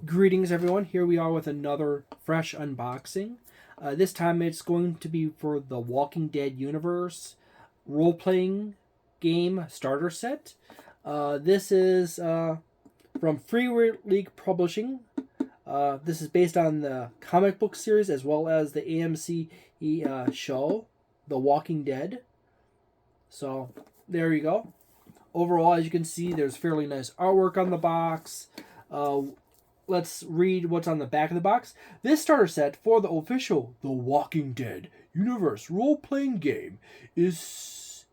Greetings, everyone. Here we are with another fresh unboxing. This time it's going to be for the Walking Dead universe role-playing game starter set. This is from Free League Publishing. This is based on the comic book series as well as the AMC show, The Walking Dead. So, there you go. Overall, as you can see, there's fairly nice artwork on the box. Let's read what's on the back of the box. This starter set for the official The Walking Dead universe role-playing game is...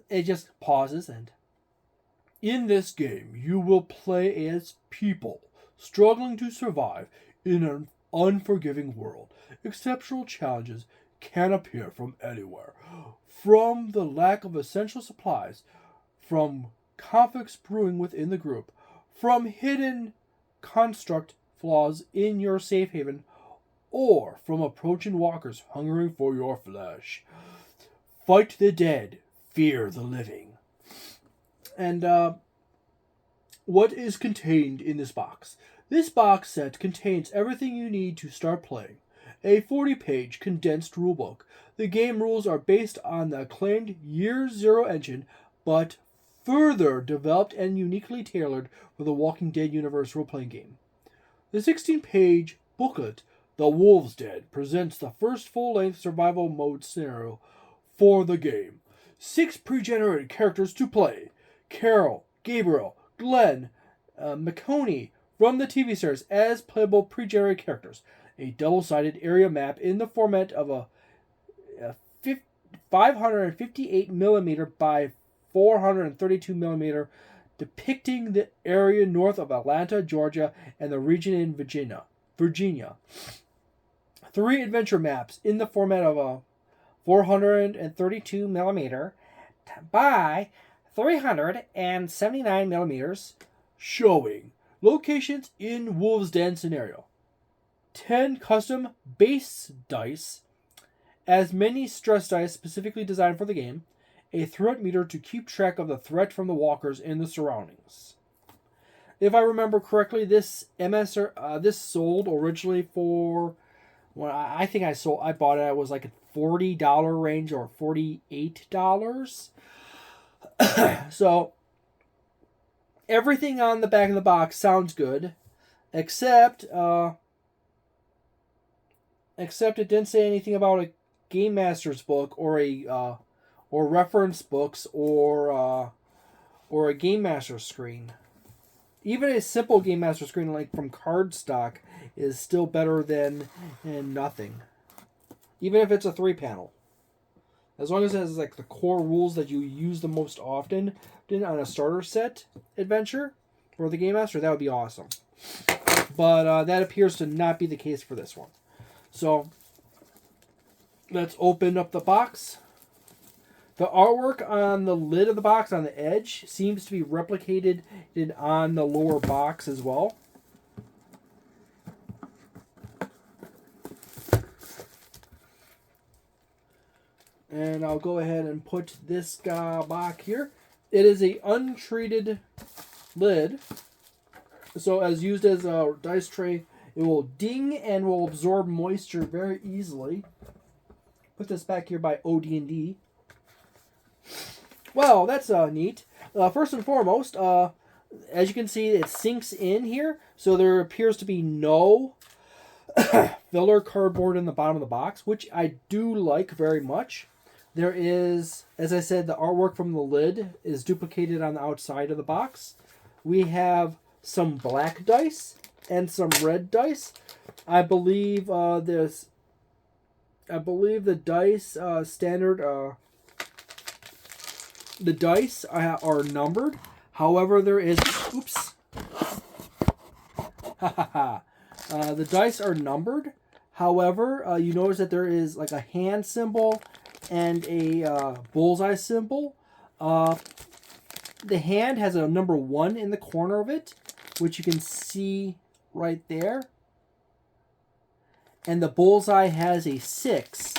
It just pauses and... In this game, you will play as people struggling to survive in an unforgiving world. Exceptional challenges can appear from anywhere. From the lack of essential supplies, from conflicts brewing within the group, from hidden construct flaws in your safe haven, or from approaching walkers hungering for your flesh. Fight the dead, fear the living. And what is contained in this box? This box set contains everything you need to start playing. A 40-page condensed rulebook. The game rules are based on the acclaimed Year Zero engine, but further developed and uniquely tailored for the Walking Dead universe role-playing game. The 16-page booklet, The Wolves Dead, presents the first full-length survival mode scenario for the game. 6 pre-generated characters to play. Carol, Gabriel, Glenn, Michonne from the TV series as playable pre-generated characters. A double-sided area map in the format of a 558mm by 432mm, depicting the area north of Atlanta, Georgia, and the region in Virginia. 3 adventure maps in the format of a 432mm by 379mm, showing locations in Wolves Den scenario. 10 custom base dice, as many stress dice specifically designed for the game, a threat meter to keep track of the threat from the walkers in the surroundings. If I remember correctly, this this sold originally for, well, I think I bought it. It was like a $40 range or $48. So everything on the back of the box sounds good, except it didn't say anything about a Game Master's book or a or reference books or a Game Master screen. Even a simple Game Master screen like from cardstock is still better than nothing. Even if it's a 3-panel. As long as it has like the core rules that you use the most often on a starter set adventure for the Game Master, that would be awesome. But that appears to not be the case for this one. So, let's open up the box. The artwork on the lid of the box on the edge seems to be replicated on the lower box as well. And I'll go ahead and put this guy back here. It is a untreated lid. So as used as a dice tray, it will ding and will absorb moisture very easily. Put this back here by OD&D. Well, that's neat. First and foremost, as you can see, it sinks in here. So there appears to be no filler cardboard in the bottom of the box, which I do like very much. There is, as I said, the artwork from the lid is duplicated on the outside of the box. We have some black dice and some red dice. I believe the dice standard the dice are numbered. However, there is the dice are numbered. However, you notice that there is like a hand symbol and a bullseye symbol. The hand has a number 1 in the corner of it, which you can see right there. And the bullseye has a 6.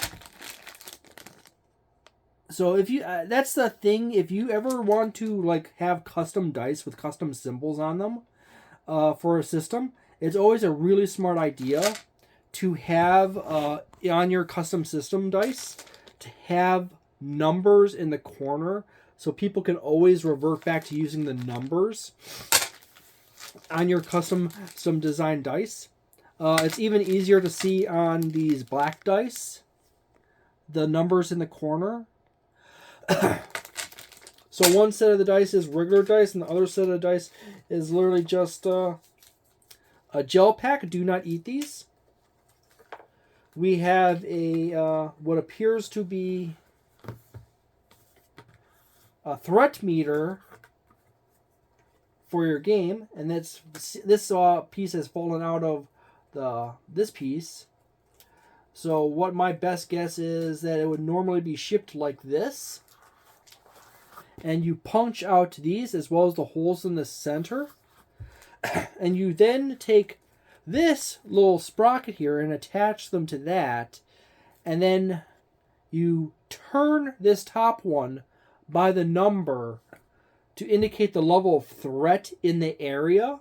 So if you that's the thing, if you ever want to like have custom dice with custom symbols on them for a system, it's always a really smart idea to have on your custom system dice to have numbers in the corner so people can always revert back to using the numbers on your custom design dice. It's even easier to see on these black dice, the numbers in the corner. So one set of the dice is regular dice, and the other set of the dice is literally just a gel pack. Do not eat these. We have a what appears to be a threat meter for your game, and this piece has fallen out of this piece. So what my best guess is that it would normally be shipped like this. And you punch out these as well as the holes in the center. And you then take this little sprocket here and attach them to that. And then you turn this top one by the number to indicate the level of threat in the area.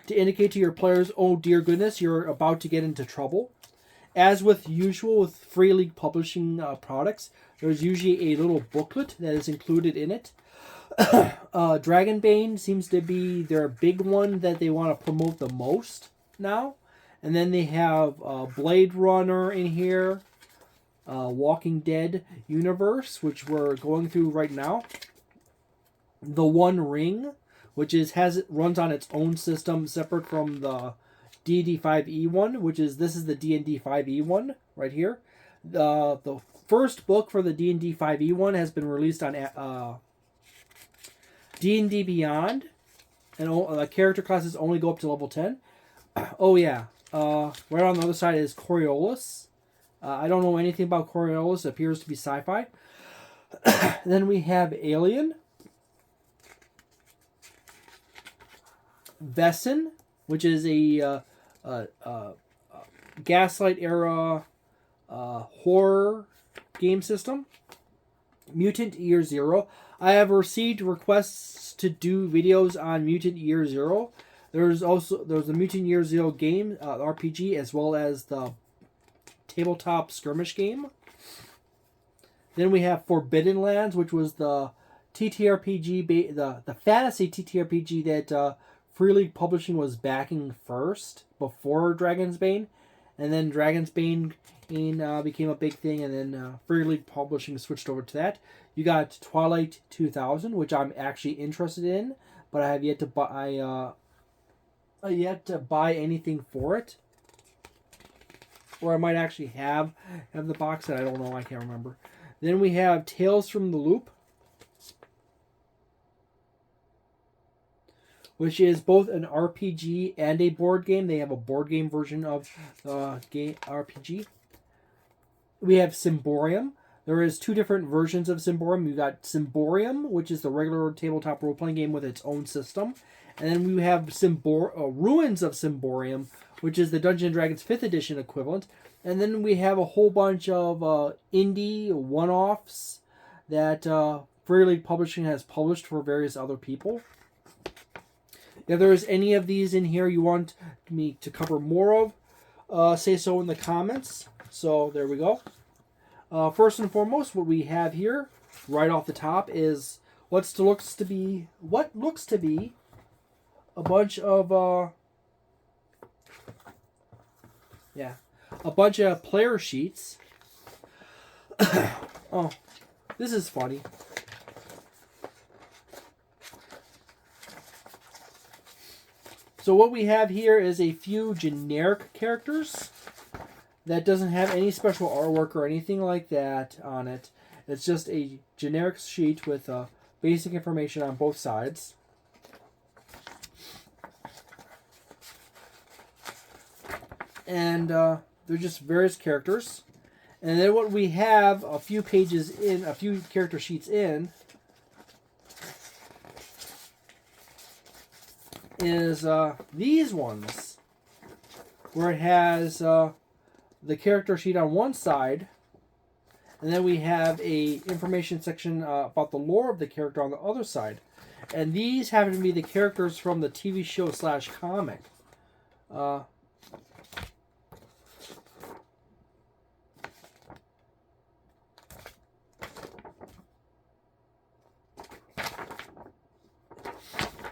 To indicate to your players, oh dear goodness, you're about to get into trouble. As with usual with Free League Publishing products, there's usually a little booklet that is included in it. Dragonbane seems to be their big one that they want to promote the most now. And then they have Blade Runner in here, Walking Dead universe, which we're going through right now. The One Ring, which runs on its own system separate from the D&D 5e one, this is the D&D 5e one right here. The first book for the D&D 5e one has been released on D&D Beyond, and the character classes only go up to level 10. Oh yeah, right on the other side is Coriolis. I don't know anything about Coriolis. It appears to be sci-fi. Then we have Alien, Vesson, which is a Gaslight era horror game system. Mutant Year Zero. I have received requests to do videos on Mutant Year Zero. There's a Mutant Year Zero game, RPG, as well as the tabletop skirmish game. Then we have Forbidden Lands, which was the TTRPG, the fantasy TTRPG that Free League Publishing was backing first before Dragonsbane, and then Dragonsbane became a big thing, and then Free League Publishing switched over to that. You got Twilight 2000, which I'm actually interested in, but I have yet to buy anything for it. Or I might actually have the box set. I don't know. I can't remember. Then we have Tales from the Loop, which is both an RPG and a board game. They have a board game version of the game RPG. We have Symborium. There is two different versions of Symborium. We've got Symborium, which is the regular tabletop role-playing game with its own system. And then we have Ruins of Symborium, which is the Dungeons & Dragons 5th edition equivalent. And then we have a whole bunch of indie one-offs that Free League Publishing has published for various other people. If there's any of these in here you want me to cover more of, say so in the comments. So there we go. First and foremost, what we have here, right off the top, is what looks to be a bunch of player sheets. Oh, this is funny. So what we have here is a few generic characters that doesn't have any special artwork or anything like that on it. It's just a generic sheet with basic information on both sides. And they're just various characters. And then what we have a few character sheets in, is these ones, where it has the character sheet on one side, And then we have a information section about the lore of the character on the other side. And these happen to be the characters from the TV show / comic.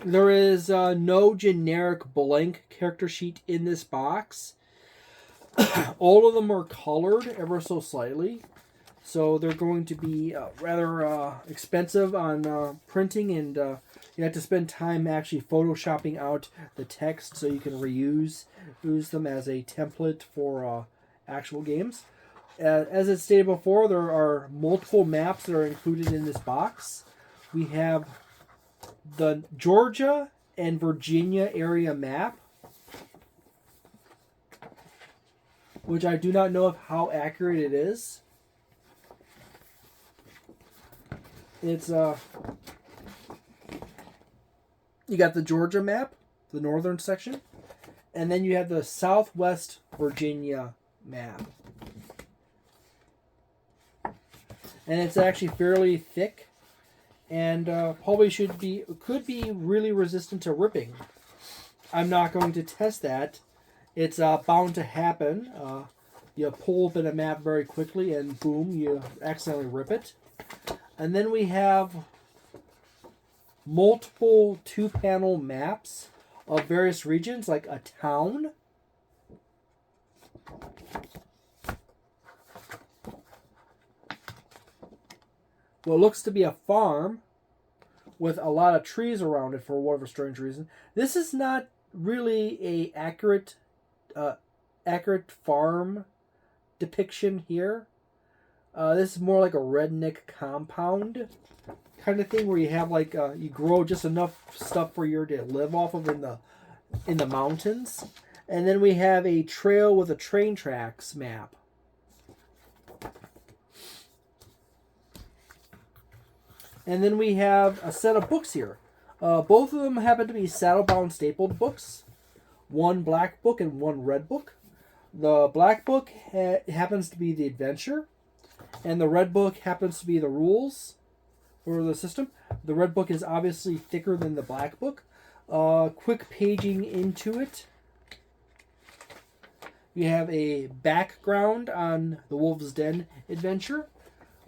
There is no generic blank character sheet in this box. All of them are colored ever so slightly. So they're going to be rather expensive on printing, and you have to spend time actually photoshopping out the text so you can use them as a template for actual games. As it stated before, there are multiple maps that are included in this box. We have the Georgia and Virginia area map, which I do not know how accurate it is. It's you got the Georgia map, the northern section, and then you have the Southwest Virginia map. And it's actually fairly thick, and probably could be really resistant to ripping. I'm not going to test that. It's bound to happen. You pull open a map very quickly, and boom, you accidentally rip it. And then we have multiple 2-panel maps of various regions, like a town. What looks to be a farm with a lot of trees around it for whatever strange reason. This is not really a accurate farm depiction here. This is more like a redneck compound kind of thing, where you have like you grow just enough stuff for you to live off of in the mountains. And then we have a trail with a train tracks map. And then we have a set of books here. Both of them happen to be saddle-bound stapled books. One black book and one red book. The black book happens to be the adventure, and the red book happens to be the rules for the system. The red book is obviously thicker than the black book. Quick paging into it. We have a background on the Wolf's Den adventure.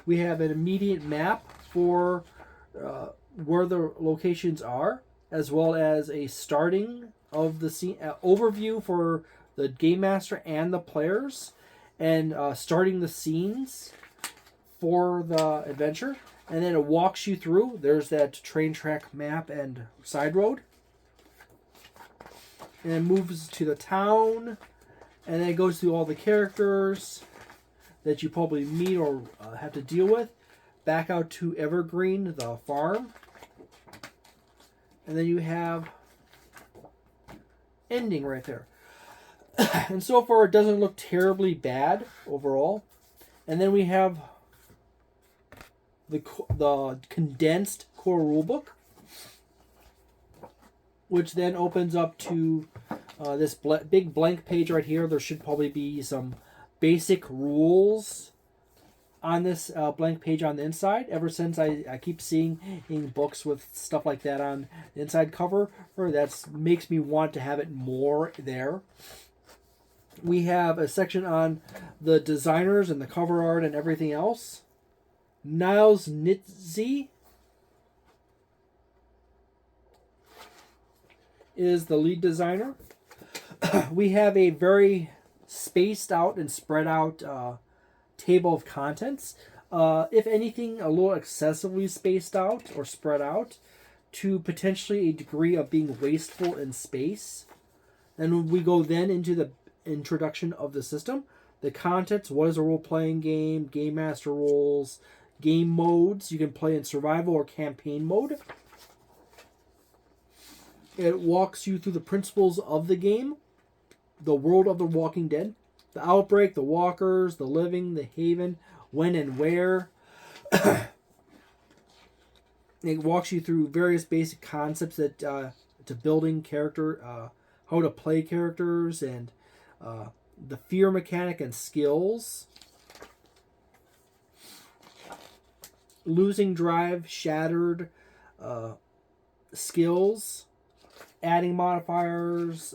We have an immediate map for where the locations are, as well as a starting of the scene overview for the game master and the players, and starting the scenes for the adventure. And then it walks you through. There's that train track map and side road, and it moves to the town, and then it goes through all the characters that you probably meet or have to deal with. Back out to Evergreen, the farm. And then you have ending right there. And so far it doesn't look terribly bad overall. And then we have the condensed core rulebook, which then opens up to this big blank page right here. There should probably be some basic rules on this blank page on the inside. Ever since I keep seeing in books with stuff like that on the inside cover, that makes me want to have it more there. We have a section on the designers and the cover art and everything else. Niles Nitze is the lead designer. We have a very spaced out and spread out table of contents. If anything, a little excessively spaced out or spread out to potentially a degree of being wasteful in space. Then we go then into the introduction of the system. The contents: what is a role-playing game, game master roles, game modes. You can play in survival or campaign mode. It walks you through the principles of the game, the world of The Walking Dead, the outbreak, the walkers, the living, the haven, when and where. It walks you through various basic concepts that to building character, how to play characters, and the fear mechanic and skills. losing drive, shattered, skills, adding modifiers,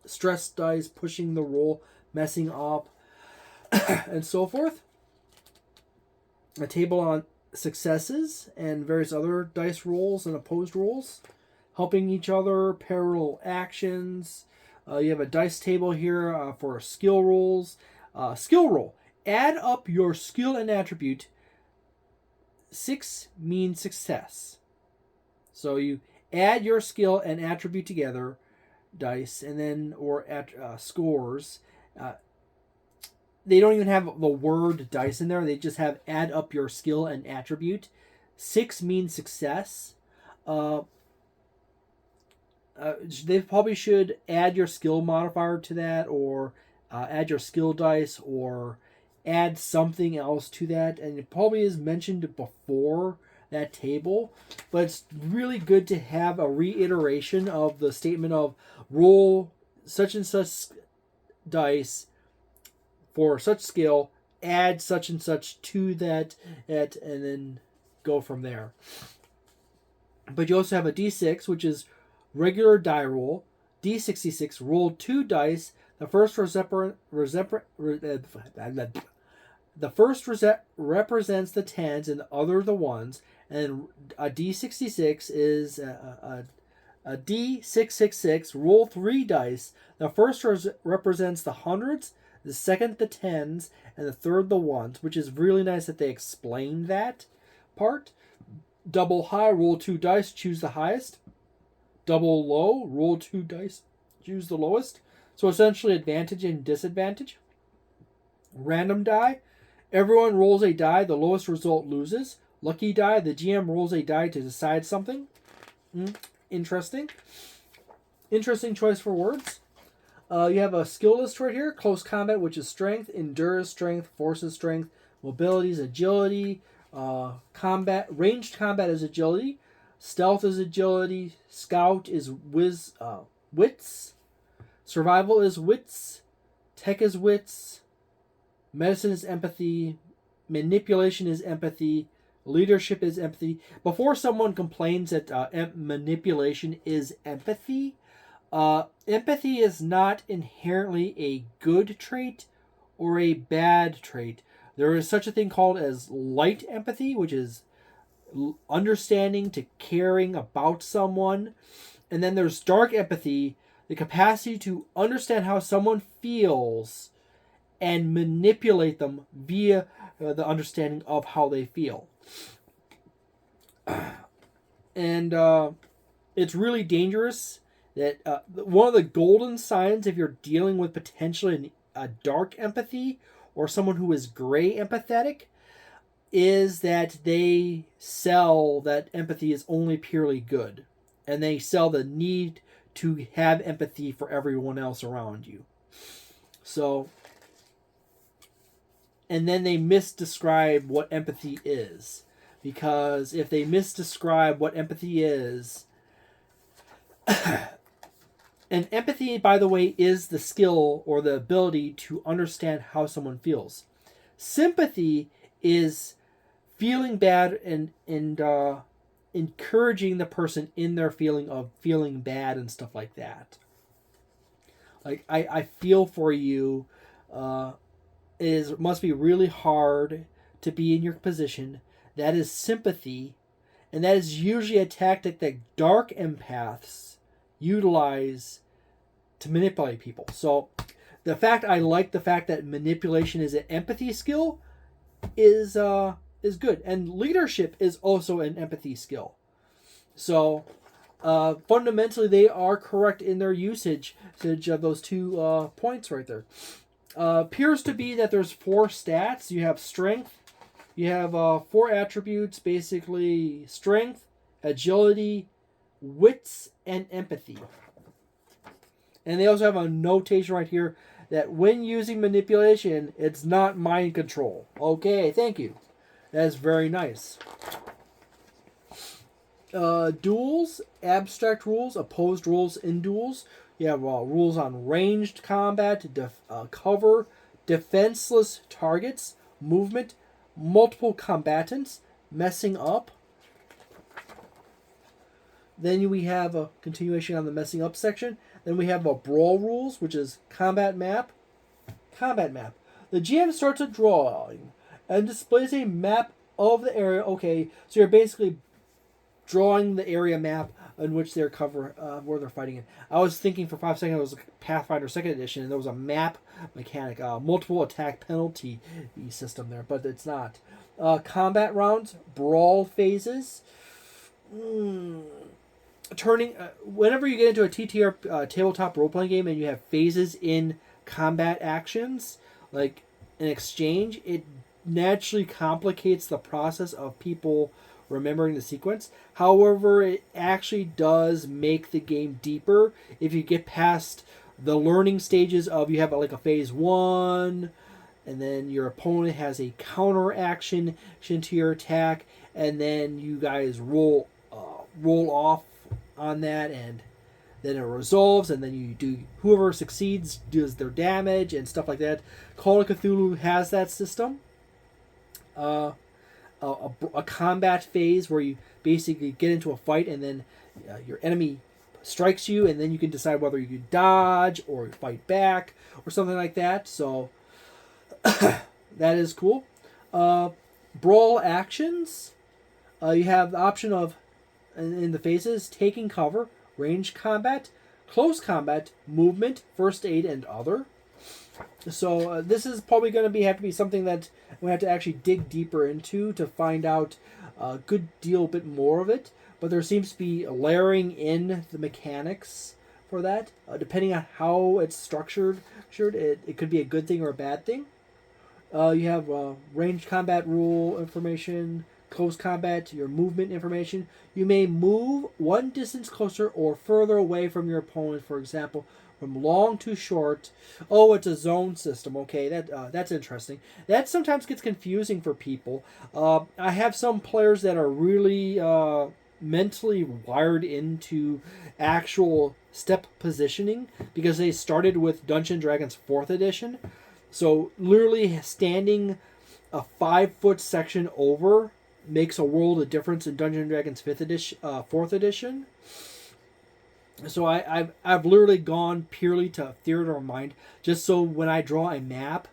stress dice, pushing the roll, messing up, and so forth. A table on successes and various other dice rolls and opposed rolls, helping each other, parallel actions. You have a dice table here for skill rolls. Skill roll. Add up your skill and attribute. 6 means success. So you add your skill and attribute together, dice, and then, or at scores. They don't even have the word dice in there. They just have add up your skill and attribute. 6 means success. They probably should add your skill modifier to that, or add your skill dice, or add something else to that. And it probably is mentioned before that table, but it's really good to have a reiteration of the statement of roll such and such dice for such skill, add such and such to that, and then go from there. But you also have a D6, which is regular die roll. D66, roll 2 dice. The first represents the 10s and the other the 1s. And a D66 is a D666, roll 3 dice. The first represents the hundreds, the second the 10s, and the third the 1s, which is really nice that they explained that part. Double high, roll 2 dice, choose the highest. Double low, roll 2 dice, choose the lowest. So essentially advantage and disadvantage. Random die, everyone rolls a die, the lowest result loses. Lucky die, the GM rolls a die to decide something. Interesting. Interesting choice for words. You have a skill list right here. Close combat, which is strength. Endurance, strength. Forces, strength. Mobilities, agility. Combat, ranged combat is agility. Stealth is agility. Scout is wits. Survival is wits. Tech is wits. Medicine is empathy. Manipulation is empathy. Leadership is empathy. Before someone complains that manipulation is empathy, empathy is not inherently a good trait or a bad trait. There is such a thing called as light empathy, which is understanding to caring about someone. And then there's dark empathy, the capacity to understand how someone feels and manipulate them via the understanding of how they feel. And it's really dangerous that one of the golden signs if you're dealing with potentially a dark empathy or someone who is gray empathetic is that they sell that empathy is only purely good, and they sell the need to have empathy for everyone else around you. So, and then they misdescribe what empathy is, because if they misdescribe what empathy is, and empathy, by the way, is the skill or the ability to understand how someone feels. Sympathy is feeling bad and encouraging the person in their feeling of feeling bad and stuff like that. Like, I feel for you. It must be really hard to be in your position. That is sympathy. And that is usually a tactic that dark empaths utilize to manipulate people. So I like the fact that manipulation is an empathy skill is good. And leadership is also an empathy skill. So fundamentally they are correct in their usage of those 2 points right there. Appears to be that there's 4 stats. You have strength. You have 4 attributes, basically strength, agility, wits, and empathy. And they also have a notation right here that when using manipulation, it's not mind control. Okay, thank you. That's very nice. Duels, abstract rules, opposed rules in duels. You have rules on ranged combat, cover, defenseless targets, movement, multiple combatants, messing up. Then we have a continuation on the messing up section. Then we have a brawl rules, which is combat map. Combat map. The GM starts a drawing and displays a map of the area. Okay, so you're basically drawing the area map in which they're where they're fighting in. I was thinking for 5 seconds it was Pathfinder 2nd Edition, and there was a map mechanic, multiple attack penalty system there, but it's not. Combat rounds, brawl phases. Whenever you get into a TTR tabletop role-playing game and you have phases in combat actions, like an exchange, it naturally complicates the process of people remembering the sequence. However, it actually does make the game deeper if you get past the learning stages of you have like a phase 1, and then your opponent has a counter action to your attack, and then you guys roll off on that, and then it resolves, and then you do, whoever succeeds does their damage and stuff like that. Call of Cthulhu has that system. A combat phase where you basically get into a fight, and then your enemy strikes you, and then you can decide whether you dodge or fight back or something like that. So that is cool. Brawl actions. You have the option of, in the phases, taking cover, ranged combat, close combat, movement, first aid, and other. So this is probably going to have to be something that we have to actually dig deeper into to find out a good deal, bit more of it. But there seems to be layering in the mechanics for that. Depending on how it's structured, it could be a good thing or a bad thing. You have ranged combat rule information, close combat, your movement information. You may move one distance closer or further away from your opponent, for example, from long to short. Oh, it's a zone system. Okay, that's interesting. That sometimes gets confusing for people. I have some players that are really mentally wired into actual step positioning because they started with Dungeons & Dragons 4th edition. So literally standing a 5-foot section over makes a world of difference in Dungeons & Dragons 4th edition. So I've literally gone purely to theater of mind, just so when I draw a map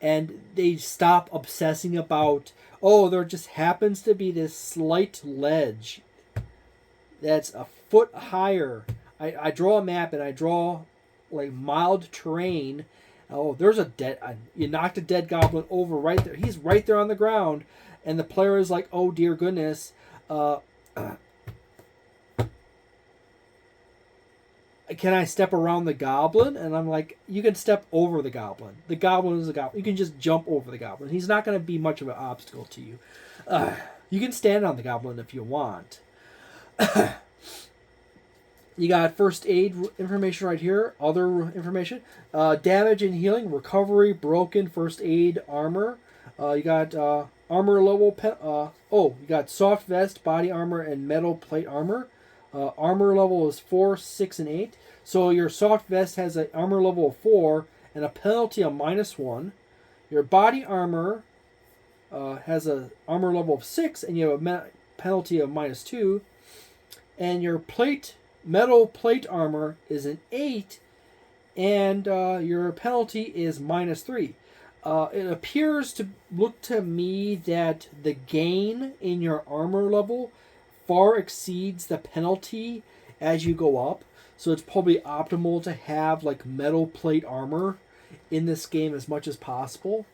and they stop obsessing about, oh, there just happens to be this slight ledge that's a foot higher. I draw a map and I draw like mild terrain. Oh, there's you knocked a dead goblin over right there. He's right there on the ground. And the player is like, oh dear goodness, can I step around the goblin? And I'm like, you can step over the goblin. The goblin is a goblin. You can just jump over the goblin. He's not going to be much of an obstacle to you. You can stand on the goblin if you want. You got first aid information right here. Other information. Damage and healing, recovery, broken, first aid, armor. You got armor level. You got soft vest, body armor, and metal plate armor. Armor level is 4, 6, and 8. So your soft vest has an armor level of 4 and a penalty of -1. Your body armor has an armor level of 6 and you have a penalty of -2. And your metal plate armor is an 8 and your penalty is -3. It appears to look to me that the gain in your armor level far exceeds the penalty as you go up. So it's probably optimal to have like metal plate armor in this game as much as possible.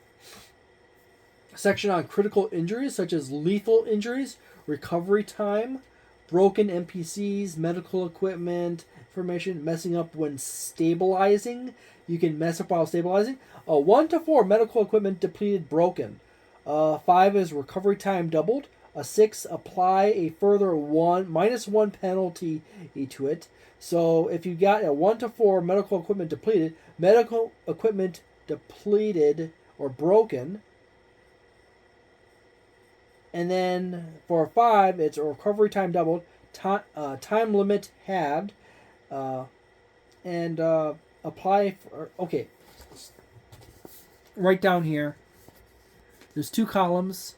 Section on critical injuries such as lethal injuries, recovery time, broken NPCs, medical equipment, information, messing up when stabilizing. You can mess up while stabilizing. 1 to 4, medical equipment depleted, broken. 5 is recovery time doubled. A 6, apply a further -1 penalty to it. So if you got a 1 to 4 medical equipment depleted or broken. And then for 5, it's a recovery time doubled, time limit halved, and apply for. Okay, right down here. There's 2 columns.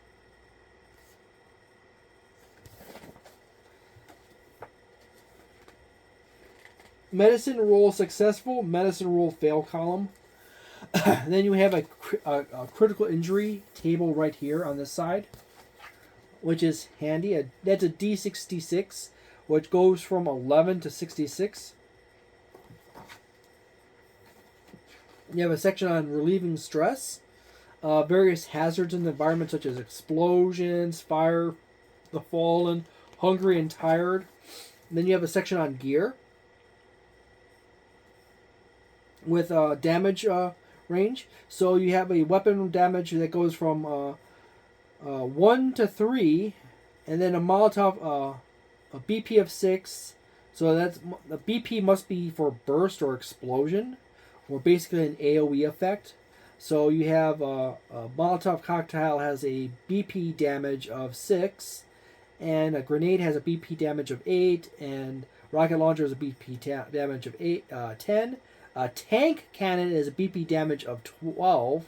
medicine roll successful, medicine roll fail column. Then you have a critical injury table right here on this side, which is handy. That's a D66, which goes from 11 to 66. You have a section on relieving stress, various hazards in the environment such as explosions, fire, the fallen, hungry and tired. And then you have a section on gear with damage range. So you have a weapon damage that goes from 1 to 3, and then a Molotov, a BP of 6. So that's the BP must be for burst or explosion, or basically an AOE effect. So you have a Molotov cocktail has a BP damage of 6, and a grenade has a BP damage of 8, and rocket launcher has a BP damage of 10. A tank cannon is a BP damage of 12.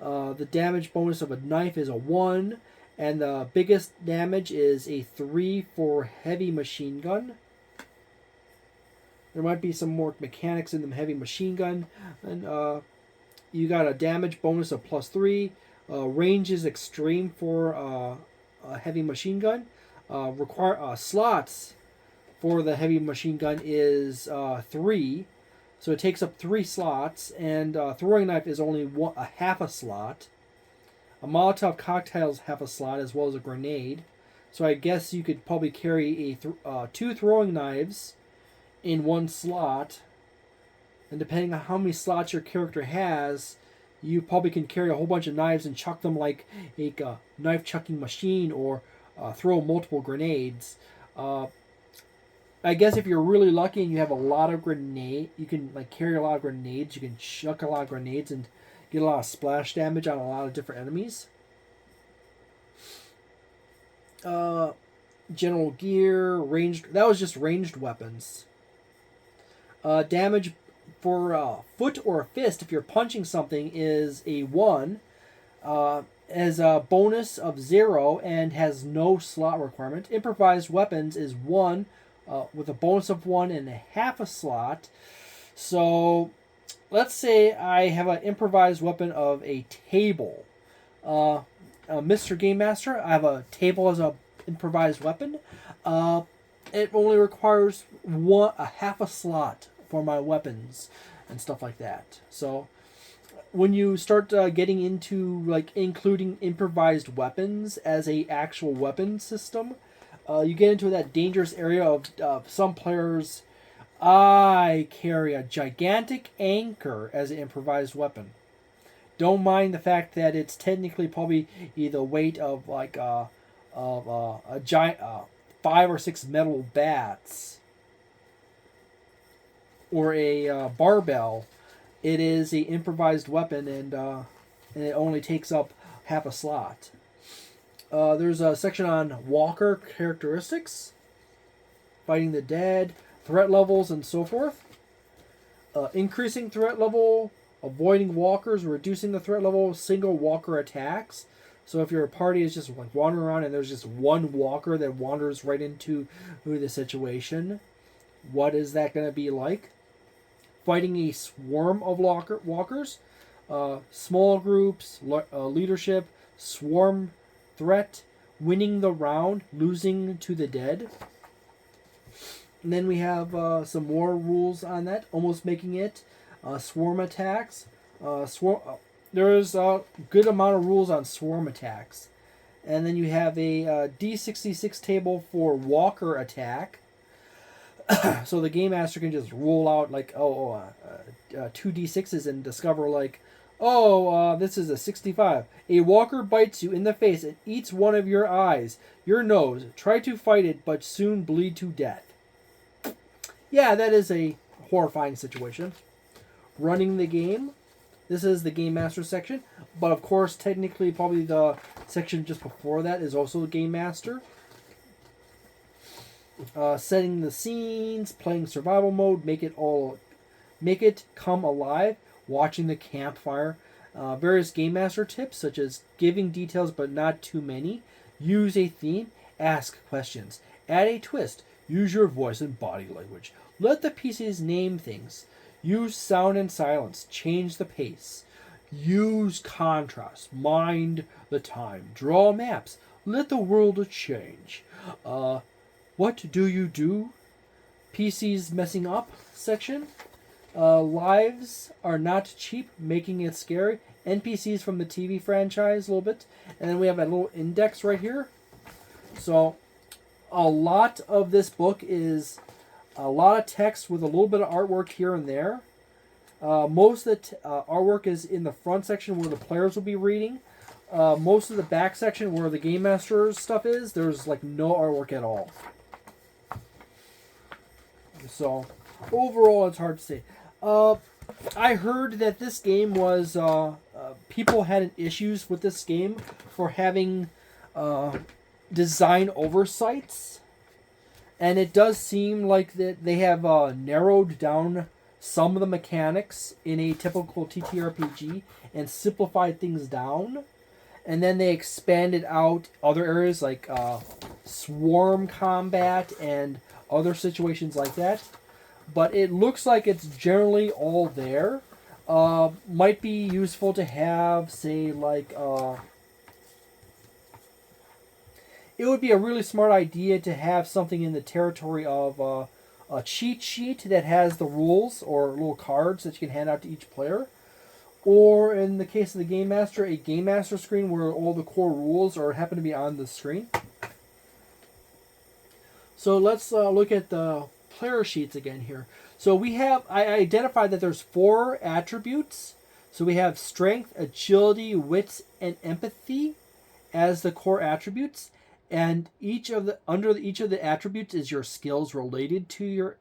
The damage bonus of a knife is a 1, and the biggest damage is a 3 for heavy machine gun. There might be some more mechanics in the heavy machine gun. And you got a damage bonus of +3. Range is extreme for a heavy machine gun. Slots for the heavy machine gun is 3. So it takes up 3 slots. And throwing knife is only a half a slot. A Molotov cocktail is half a slot, as well as a grenade. So I guess you could probably carry 2 throwing knives in 1 slot, and depending on how many slots your character has, you probably can carry a whole bunch of knives and chuck them like a knife chucking machine, or throw multiple grenades. I guess if you're really lucky and you have a lot of you can carry a lot of grenades. You can chuck a lot of grenades and get a lot of splash damage on a lot of different enemies. General gear, ranged. That was just ranged weapons. Damage for a foot or a fist, if you're punching something, is a 1. Has a bonus of 0 and has no slot requirement. Improvised weapons is 1 with a bonus of 1 and a half a slot. So let's say I have an improvised weapon of a table. Mr. Game Master, I have a table as a improvised weapon. It only requires a half a slot for my weapons and stuff like that. So when you start getting into including improvised weapons as a actual weapon system, you get into that dangerous area of some players. I carry a gigantic anchor as an improvised weapon. Don't mind the fact that it's technically probably the weight of a giant 5 or 6 metal bats or a barbell. It is an improvised weapon, and it only takes up half a slot. There's a section on walker characteristics, fighting the dead, threat levels, and so forth. Increasing threat level, avoiding walkers, reducing the threat level, single walker attacks. So if your party is just wandering around and there's just one walker that wanders right into the situation, what is that going to be like? Fighting a swarm of walkers, small groups, leadership, swarm threat, winning the round, losing to the dead. And then we have some more rules on that, almost making it swarm attacks. There's a good amount of rules on swarm attacks. And then you have a D66 table for walker attack. So the Game Master can just roll out 2 D6s and discover this is a 65. A walker bites you in the face and eats one of your eyes, your nose. Try to fight it, but soon bleed to death. Yeah, that is a horrifying situation. Running the game. This is the Game Master section. But of course, technically, probably the section just before that is also the Game Master. Setting the scenes, playing survival mode, make it come alive, watching the campfire. Various Game Master tips, such as giving details but not too many. Use a theme. Ask questions. Add a twist. Use your voice and body language. Let the PCs name things. Use sound and silence. Change the pace. Use contrast. Mind the time. Draw maps. Let the world change. What do you do? PCs messing up section. Lives are not cheap, making it scary. NPCs from the TV franchise a little bit. And then we have a little index right here. So a lot of this book is a lot of text with a little bit of artwork here and there. Most of the artwork is in the front section where the players will be reading. Most of the back section where the Game Master's stuff is, there's like no artwork at all. So overall, it's hard to say. I heard that this game was people had issues with this game for having design oversights, and it does seem like that they have narrowed down some of the mechanics in a typical TTRPG and simplified things down, and then they expanded out other areas like swarm combat and other situations like that. But it looks like it's generally all there. Might be useful to have, say, like... it would be a really smart idea to have something in the territory of a cheat sheet that has the rules or little cards that you can hand out to each player. Or, in the case of the Game Master, a Game Master screen where all the core rules are happen to be on the screen. So let's look at the player sheets again here. So we have, I identified that there's 4 attributes. So we have strength, agility, wits, and empathy as the core attributes. And under each of the attributes is your skills related to your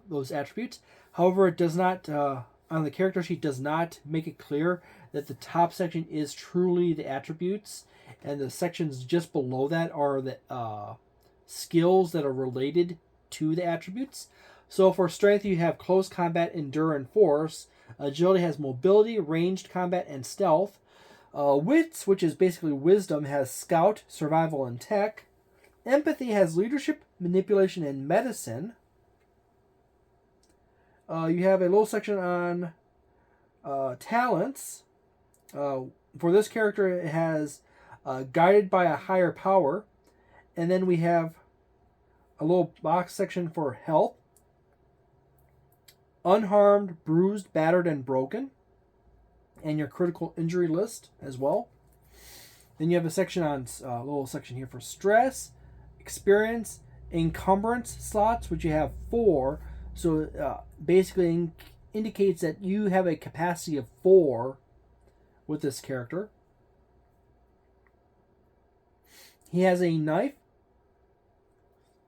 those attributes. However, it does not, on the character sheet, does not make it clear that the top section is truly the attributes. And the sections just below that are the skills that are related to the attributes. So for strength, you have close combat, endure, and force. Agility has mobility, ranged combat, and stealth. Wits, which is basically wisdom, has scout, survival, and tech. Empathy has leadership, manipulation, and medicine. You have a little section on talents. For this character, it has guided by a higher power. And then we have a little box section for health. Unharmed, bruised, battered, and broken. And your critical injury list as well. Then you have a section on a little section here for stress, experience, encumbrance slots, which you have 4. So basically indicates that you have a capacity of 4 with this character. He has a knife.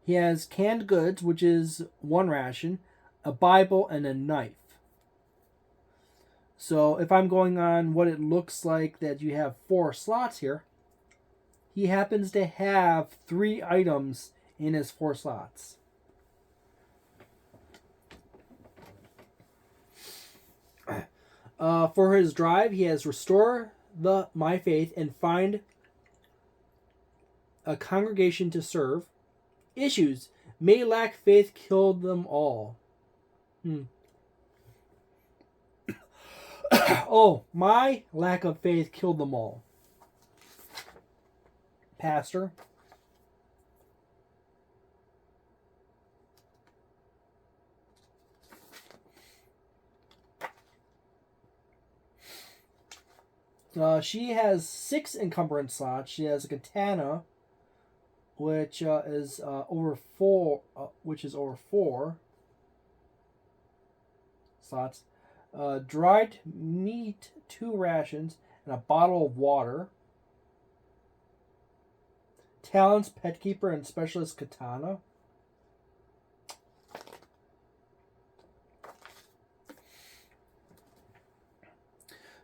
He has canned goods, which is 1 ration, a Bible, and a knife. So if I'm going on what it looks like that you have 4 slots here, he happens to have 3 items in his 4 slots. For his drive, he has restore my faith and find a congregation to serve. Issues: may lack faith, killed them all. Oh, my lack of faith killed them all. Pastor. She has 6 encumbrance slots. She has a katana, which is over 4, slots. Dried meat, 2 rations, and a bottle of water. Talents: pet keeper and specialist katana.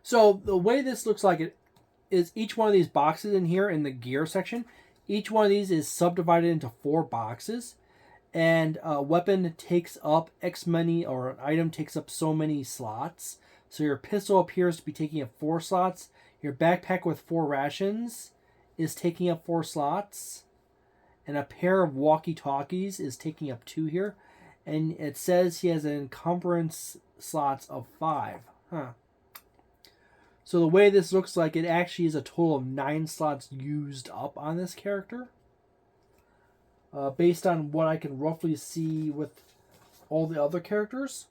So the way this looks like it is each one of these boxes in here in the gear section, each one of these is subdivided into 4 boxes. And a weapon takes up X many, or an item takes up so many slots. So your pistol appears to be taking up 4 slots. Your backpack with 4 rations is taking up 4 slots. and a pair of walkie-talkies is taking up 2 here. And it says he has an encumbrance slots of 5. Huh. So the way this looks like, it actually is a total of 9 slots used up on this character. Based on what I can roughly see with all the other characters.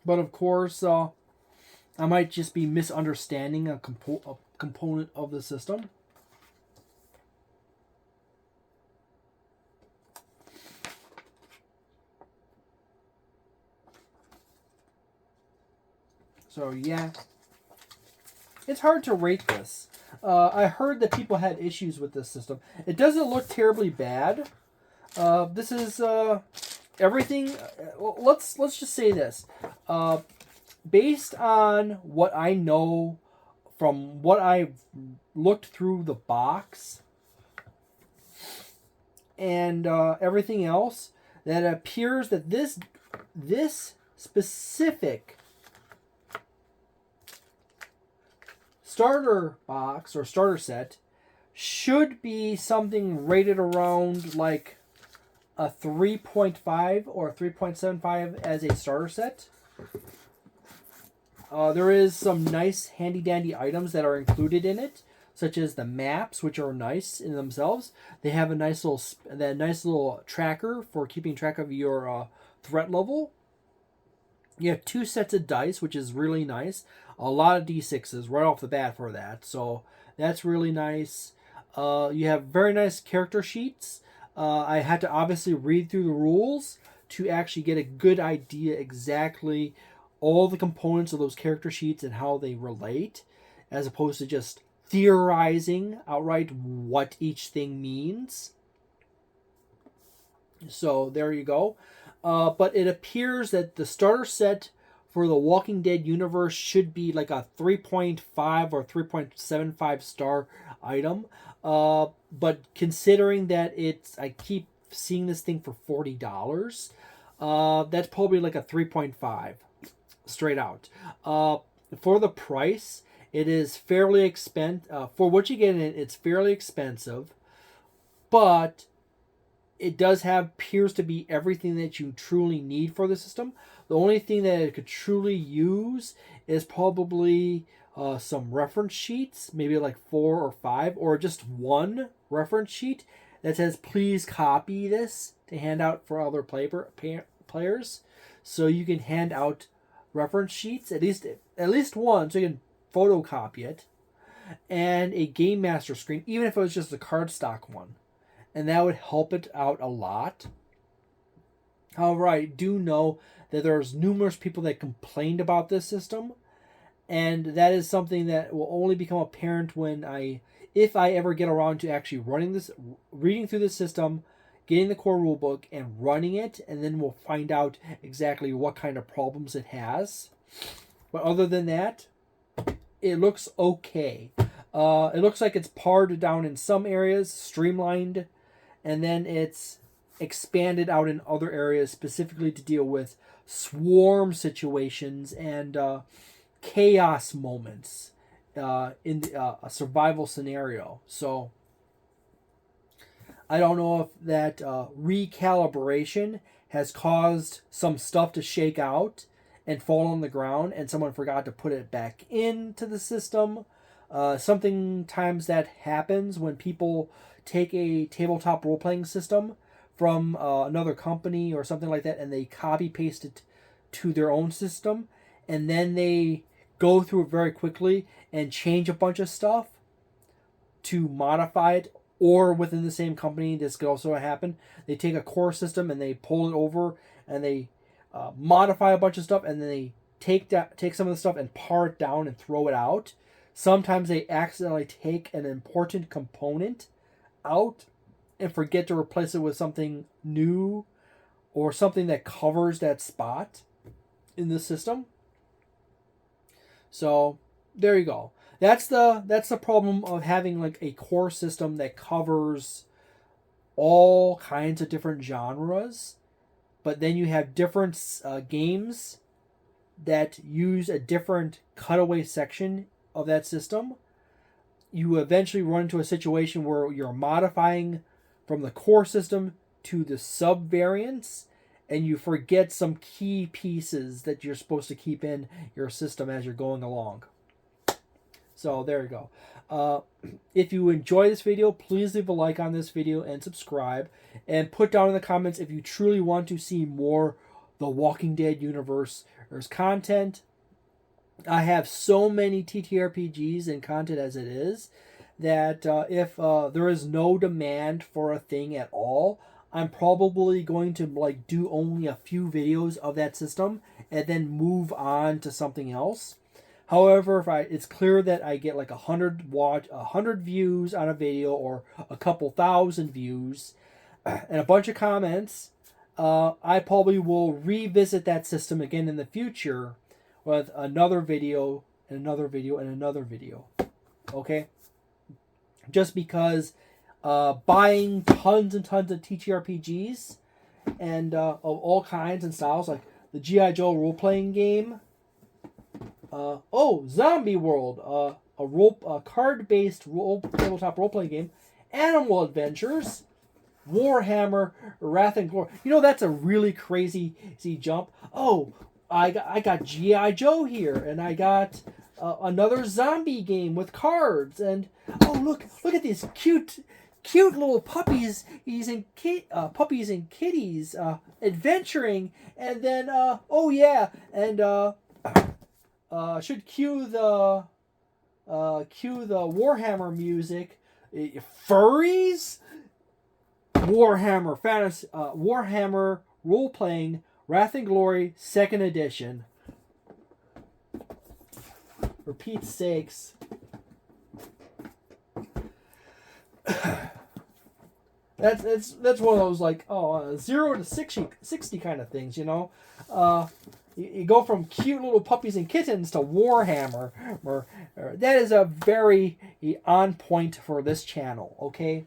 But of course, I might just be misunderstanding a component of the system. So yeah, it's hard to rate this. I heard that people had issues with this system. It doesn't look terribly bad. This is everything. Let's just say this. Based on what I know from what I've looked through the box and everything else, that it appears that this specific starter box or starter set should be something rated around like a 3.5 or 3.75 as a starter set. There is some nice handy dandy items that are included in it, such as the maps, which are nice in themselves. They have a nice little tracker for keeping track of your threat level. You have 2 sets of dice, which is really nice. A lot of D6s right off the bat for that. So that's really nice. You have very nice character sheets. I had to obviously read through the rules to actually get a good idea exactly all the components of those character sheets and how they relate, as opposed to just theorizing outright what each thing means. So there you go. But it appears that the starter set for the Walking Dead universe should be like a 3.5 or 3.75 star item. But considering that I keep seeing this thing for $40, that's probably like a 3.5 straight out. For the price, it is fairly expensive. For what you get in it, it's fairly expensive. But it appears to be everything that you truly need for the system. The only thing that it could truly use is probably some reference sheets, maybe like 4 or 5, or just one reference sheet that says, please copy this to hand out for other players. So you can hand out reference sheets, at least one, so you can photocopy it, and a Game Master screen, even if it was just a cardstock one. And that would help it out a lot. However, I do know that there's numerous people that complained about this system, and that is something that will only become apparent if I ever get around to actually reading through the system, getting the core rulebook, and running it, and then we'll find out exactly what kind of problems it has. But other than that, it looks okay. It looks like it's pared down in some areas, streamlined, and then it's expanded out in other areas specifically to deal with swarm situations and chaos moments in a survival scenario. So I don't know if that recalibration has caused some stuff to shake out and fall on the ground and someone forgot to put it back into the system. Sometimes that happens when people take a tabletop role-playing system from another company or something like that, and they copy paste it to their own system, and then they go through it very quickly and change a bunch of stuff to modify it. Or within the same company, this could also happen. They take a core system and they pull it over and they modify a bunch of stuff, and then they take some of the stuff and par it down and throw it out. Sometimes they accidentally take an important component out and forget to replace it with something new or something that covers that spot in the system. So there you go. That's the problem of having like a core system that covers all kinds of different genres, but then you have different games that use a different cutaway section of that system. you eventually run into a situation where you're modifying from the core system to the sub variants, and you forget some key pieces that you're supposed to keep in your system as you're going along. So there you go. If you enjoy this video, please leave a like on this video and subscribe. And put down in the comments if you truly want to see more The Walking Dead universe. There's content. I have so many TTRPGs and content as it is that if there is no demand for a thing at all, I'm probably going to like do only a few videos of that system and then move on to something else. However, if it's clear that I get like 100 views on a video or a couple thousand views and a bunch of comments, I probably will revisit that system again in the future with another video and another video and another video. Okay? Just because buying tons and tons of TTRPGs and of all kinds and styles, like the G.I. Joe role-playing game. Zombie World, a card-based tabletop role-playing game. Animal Adventures. Warhammer, Wrath and Glory. You know, that's a really crazy jump. Oh, I got G.I. Joe here, and I got another zombie game with cards. And oh, look at these cute little puppies. Puppies and kitties adventuring. And then should cue the Warhammer music. Furries. Warhammer Fantasy, Warhammer Role Playing Wrath and Glory 2nd Edition. For Pete's sakes. That's one of those like 0 to 60 kind of things, you know. You go from cute little puppies and kittens to Warhammer. That is a very on point for this channel. Okay.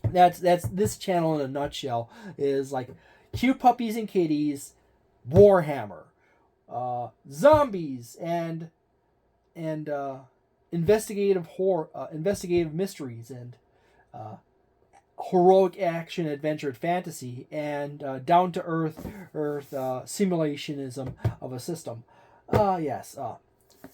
That's this channel in a nutshell. Is like cute puppies and kitties, Warhammer, zombies, and investigative mysteries, and heroic action adventure fantasy, and down to earth simulationism of a system. Yes.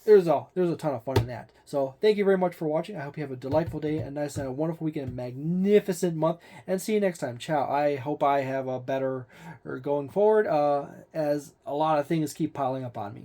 There's a ton of fun in that. So thank you very much for watching. I hope you have a delightful day, a nice and a wonderful weekend, a magnificent month, and see you next time. Ciao. I hope I have a better going forward as a lot of things keep piling up on me.